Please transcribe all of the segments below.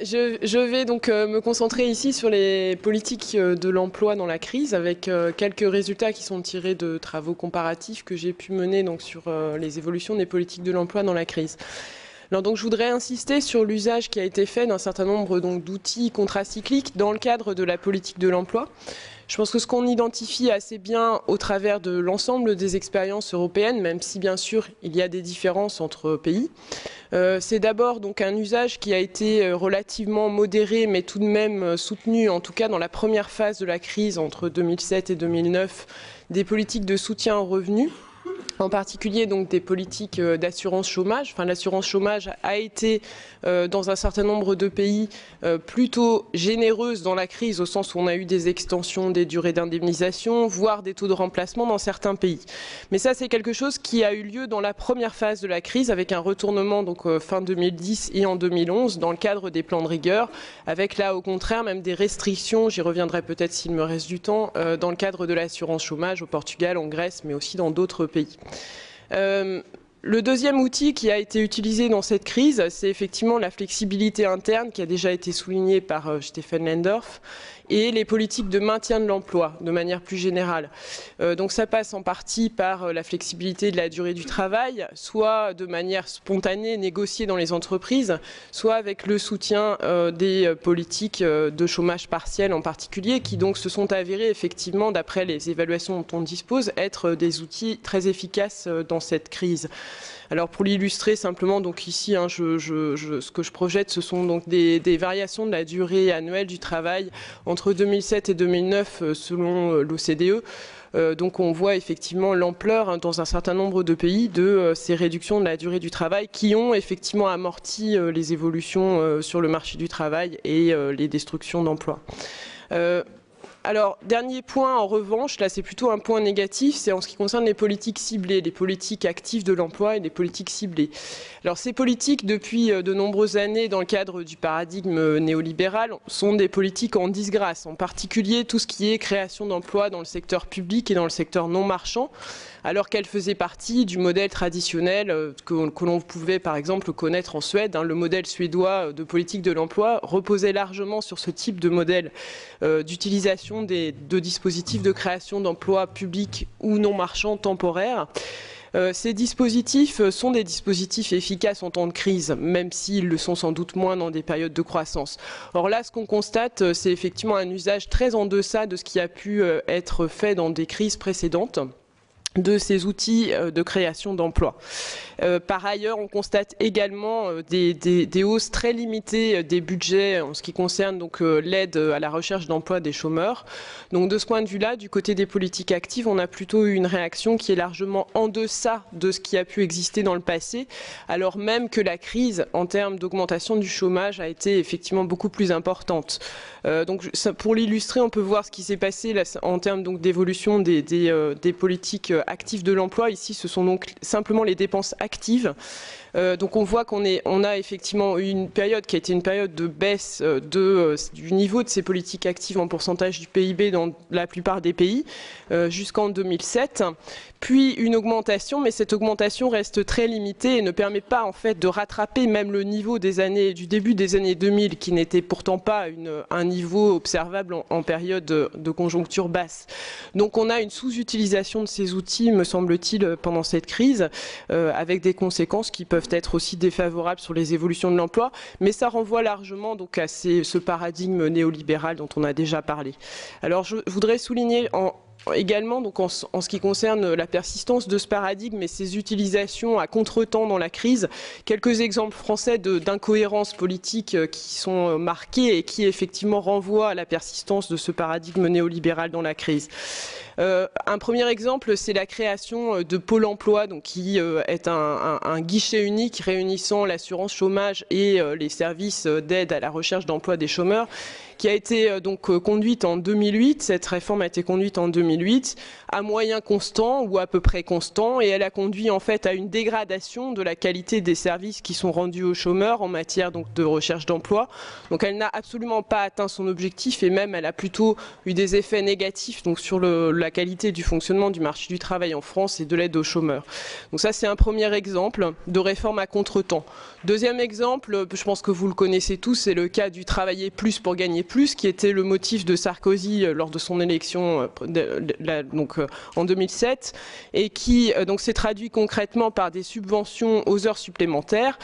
Je vais donc me concentrer ici sur les politiques de l'emploi dans la crise, avec quelques résultats qui sont tirés de travaux comparatifs que j'ai pu mener donc, sur les évolutions des politiques de l'emploi dans la crise. Alors donc je voudrais insister sur l'usage qui a été fait d'un certain nombre d'outils contracycliques dans le cadre de la politique de l'emploi. Je pense que ce qu'on identifie assez bien au travers de l'ensemble des expériences européennes, même si bien sûr il y a des différences entre pays, c'est d'abord donc un usage qui a été relativement modéré, mais tout de même soutenu, en tout cas dans la première phase de la crise entre 2007 et 2009, des politiques de soutien aux revenus. En particulier donc des politiques d'assurance chômage. Enfin, l'assurance chômage a été dans un certain nombre de pays plutôt généreuse dans la crise, au sens où on a eu des extensions des durées d'indemnisation, voire des taux de remplacement dans certains pays. Mais ça, c'est quelque chose qui a eu lieu dans la première phase de la crise, avec un retournement donc fin 2010 et en 2011 dans le cadre des plans de rigueur, avec là au contraire même des restrictions, j'y reviendrai peut-être s'il me reste du temps, dans le cadre de l'assurance chômage au Portugal, en Grèce, mais aussi dans d'autres pays. Le deuxième outil qui a été utilisé dans cette crise, c'est effectivement la flexibilité interne qui a déjà été soulignée par Stefan Lendorf et les politiques de maintien de l'emploi de manière plus générale. Donc ça passe en partie par la flexibilité de la durée du travail, soit de manière spontanée négociée dans les entreprises, soit avec le soutien des politiques de chômage partiel en particulier, qui donc se sont avérées effectivement, d'après les évaluations dont on dispose, être des outils très efficaces dans cette crise. Alors pour l'illustrer simplement, donc ici, ce que je projette, ce sont donc des variations de la durée annuelle du travail entre 2007 et 2009 selon l'OCDE. Donc on voit effectivement l'ampleur dans un certain nombre de pays de ces réductions de la durée du travail qui ont effectivement amorti les évolutions sur le marché du travail et les destructions d'emplois. Alors, dernier point en revanche, là c'est plutôt un point négatif, c'est en ce qui concerne les politiques ciblées, les politiques actives de l'emploi et les politiques ciblées. Alors ces politiques, depuis de nombreuses années, dans le cadre du paradigme néolibéral, sont des politiques en disgrâce, en particulier tout ce qui est création d'emplois dans le secteur public et dans le secteur non marchand, alors qu'elles faisaient partie du modèle traditionnel que l'on pouvait par exemple connaître en Suède. Le modèle suédois de politique de l'emploi reposait largement sur ce type de modèle d'utilisation de dispositifs de création d'emplois publics ou non marchands temporaires. Ces dispositifs sont des dispositifs efficaces en temps de crise, même s'ils le sont sans doute moins dans des périodes de croissance. Or là, ce qu'on constate, c'est effectivement un usage très en deçà de ce qui a pu être fait dans des crises précédentes de ces outils de création d'emplois. Par ailleurs, on constate également des hausses très limitées des budgets en ce qui concerne donc l'aide à la recherche d'emploi des chômeurs. Donc de ce point de vue-là, du côté des politiques actives, on a plutôt eu une réaction qui est largement en deçà de ce qui a pu exister dans le passé, alors même que la crise en termes d'augmentation du chômage a été effectivement beaucoup plus importante. Donc pour l'illustrer, on peut voir ce qui s'est passé là, en termes d'évolution des politiques actives de l'emploi. Ici, ce sont donc simplement les dépenses actives. Donc on voit qu'on a effectivement eu une période qui a été une période de baisse du niveau de ces politiques actives en pourcentage du PIB dans la plupart des pays jusqu'en 2007, puis une augmentation, mais cette augmentation reste très limitée et ne permet pas en fait de rattraper même le niveau du début des années 2000 qui n'était pourtant pas un niveau observable en période de conjoncture basse. Donc on a une sous-utilisation de ces outils, me semble-t-il, pendant cette crise, avec des conséquences qui peuvent être aussi défavorables sur les évolutions de l'emploi, mais ça renvoie largement donc à ce paradigme néolibéral dont on a déjà parlé. Alors je voudrais souligner également, donc en ce qui concerne la persistance de ce paradigme et ses utilisations à contretemps dans la crise, quelques exemples français d'incohérences politiques qui sont marqués et qui effectivement renvoient à la persistance de ce paradigme néolibéral dans la crise. Un premier exemple, c'est la création de Pôle emploi, donc, qui est un guichet unique réunissant l'assurance chômage et les services d'aide à la recherche d'emploi des chômeurs, qui a été donc conduite en 2008. Cette réforme a été conduite en 2008 2008, à moyens constants ou à peu près constants, et elle a conduit en fait à une dégradation de la qualité des services qui sont rendus aux chômeurs en matière donc de recherche d'emploi. Donc elle n'a absolument pas atteint son objectif, et même elle a plutôt eu des effets négatifs donc sur la qualité du fonctionnement du marché du travail en France et de l'aide aux chômeurs. Donc ça, c'est un premier exemple de réforme à contretemps. Deuxième exemple, je pense que vous le connaissez tous, c'est le cas du travailler plus pour gagner plus, qui était le motif de Sarkozy lors de son élection en 2007, et qui donc s'est traduit concrètement par des subventions aux heures supplémentaires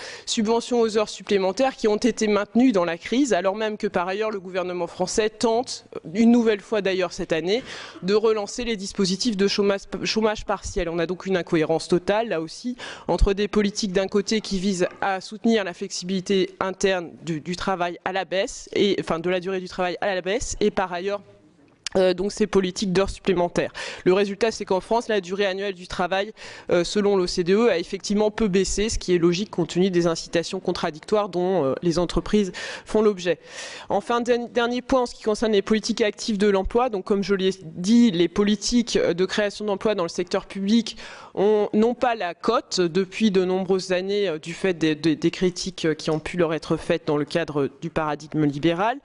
qui ont été maintenues dans la crise, alors même que par ailleurs le gouvernement français tente, une nouvelle fois d'ailleurs cette année, de relancer les dispositifs de chômage partiel. On a donc une incohérence totale, là aussi, entre des politiques d'un côté qui visent à soutenir la flexibilité interne du travail à la baisse, de la durée du travail à la baisse, et par ailleurs donc ces politiques d'heures supplémentaires. Le résultat, c'est qu'en France, la durée annuelle du travail, selon l'OCDE, a effectivement peu baissé, ce qui est logique compte tenu des incitations contradictoires dont les entreprises font l'objet. Enfin, dernier point en ce qui concerne les politiques actives de l'emploi. Donc, comme je l'ai dit, les politiques de création d'emplois dans le secteur public n'ont pas la cote depuis de nombreuses années du fait des critiques qui ont pu leur être faites dans le cadre du paradigme libéral.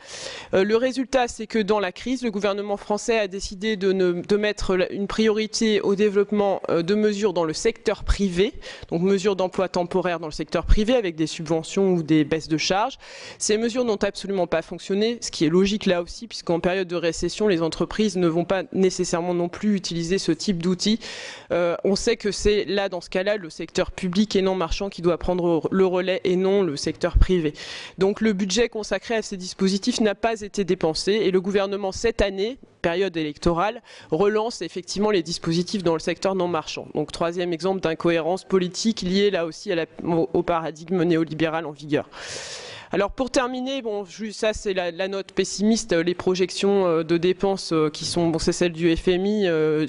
Le résultat, c'est que dans la crise, le gouvernement français a décidé de mettre une priorité au développement de mesures dans le secteur privé, donc mesures d'emploi temporaire dans le secteur privé avec des subventions ou des baisses de charges. Ces mesures n'ont absolument pas fonctionné, ce qui est logique là aussi, puisqu'en période de récession, les entreprises ne vont pas nécessairement non plus utiliser ce type d'outils. On sait que c'est là, dans ce cas-là, le secteur public et non marchand qui doit prendre le relais et non le secteur privé. Donc le budget consacré à ces dispositifs n'a pas été dépensé, et le gouvernement, cette année, période électorale, relance effectivement les dispositifs dans le secteur non marchand. Donc troisième exemple d'incohérence politique liée là aussi au paradigme néolibéral en vigueur. Alors pour terminer, ça c'est la note pessimiste, les projections de dépenses qui sont, c'est celle du FMI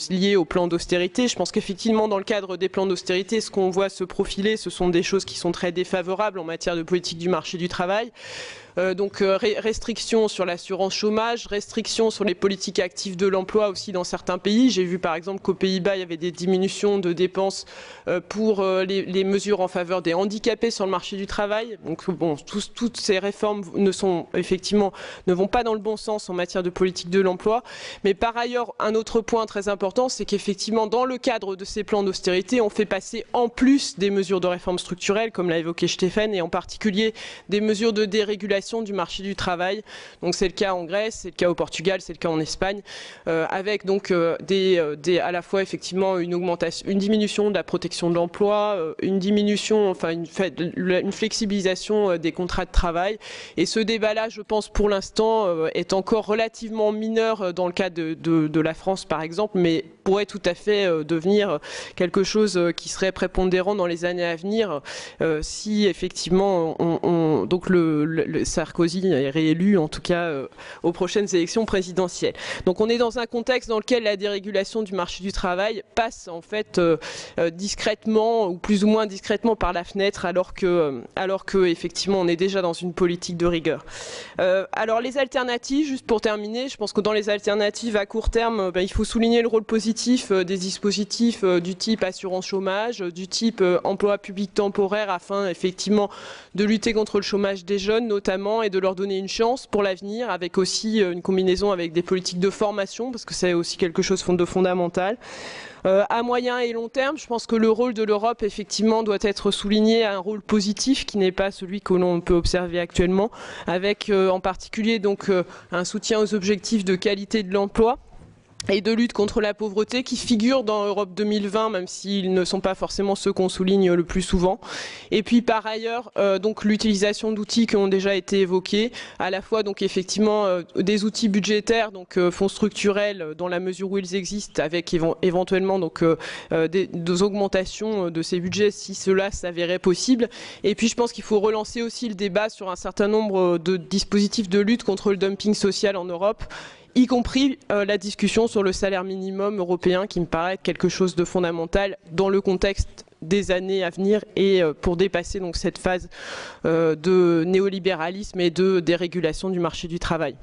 liées au plan d'austérité. Je pense qu'effectivement dans le cadre des plans d'austérité, ce qu'on voit se profiler, ce sont des choses qui sont très défavorables en matière de politique du marché du travail. Restrictions sur l'assurance chômage, restrictions sur les politiques actives de l'emploi aussi dans certains pays. J'ai vu par exemple qu'aux Pays-Bas, il y avait des diminutions de dépenses pour les mesures en faveur des handicapés sur le marché du travail. Donc toutes ces réformes ne vont pas dans le bon sens en matière de politique de l'emploi. Mais par ailleurs, un autre point très important, c'est qu'effectivement, dans le cadre de ces plans d'austérité, on fait passer en plus des mesures de réforme structurelle, comme l'a évoqué Stéphane, et en particulier des mesures de dérégulation du marché du travail. Donc c'est le cas en Grèce, c'est le cas au Portugal, c'est le cas en Espagne, avec donc à la fois effectivement une diminution de la protection de l'emploi, une flexibilisation des contrats de travail. Et ce débat-là, je pense pour l'instant, est encore relativement mineur dans le cas de la France par exemple, mais pourrait tout à fait devenir quelque chose qui serait prépondérant dans les années à venir si effectivement donc Sarkozy est réélu, en tout cas aux prochaines élections présidentielles. Donc on est dans un contexte dans lequel la dérégulation du marché du travail passe en fait discrètement ou plus ou moins discrètement par la fenêtre, alors que effectivement on est déjà dans une politique de rigueur. Alors les alternatives, juste pour terminer, je pense que dans les alternatives à court terme, il faut souligner le rôle positif des dispositifs du type assurance chômage, du type emploi public temporaire, afin effectivement de lutter contre le chômage des jeunes notamment, et de leur donner une chance pour l'avenir, avec aussi une combinaison avec des politiques de formation, parce que c'est aussi quelque chose de fondamental. À moyen et long terme, je pense que le rôle de l'Europe effectivement doit être souligné, un rôle positif qui n'est pas celui que l'on peut observer actuellement, avec en particulier donc un soutien aux objectifs de qualité de l'emploi et de lutte contre la pauvreté qui figurent dans Europe 2020, même s'ils ne sont pas forcément ceux qu'on souligne le plus souvent. Et puis par ailleurs, donc l'utilisation d'outils qui ont déjà été évoqués, à la fois donc effectivement des outils budgétaires, donc fonds structurels dans la mesure où ils existent, avec éventuellement donc des augmentations de ces budgets si cela s'avérait possible. Et puis je pense qu'il faut relancer aussi le débat sur un certain nombre de dispositifs de lutte contre le dumping social en Europe, y compris la discussion sur le salaire minimum européen, qui me paraît être quelque chose de fondamental dans le contexte des années à venir, et pour dépasser donc cette phase de néolibéralisme et de dérégulation du marché du travail.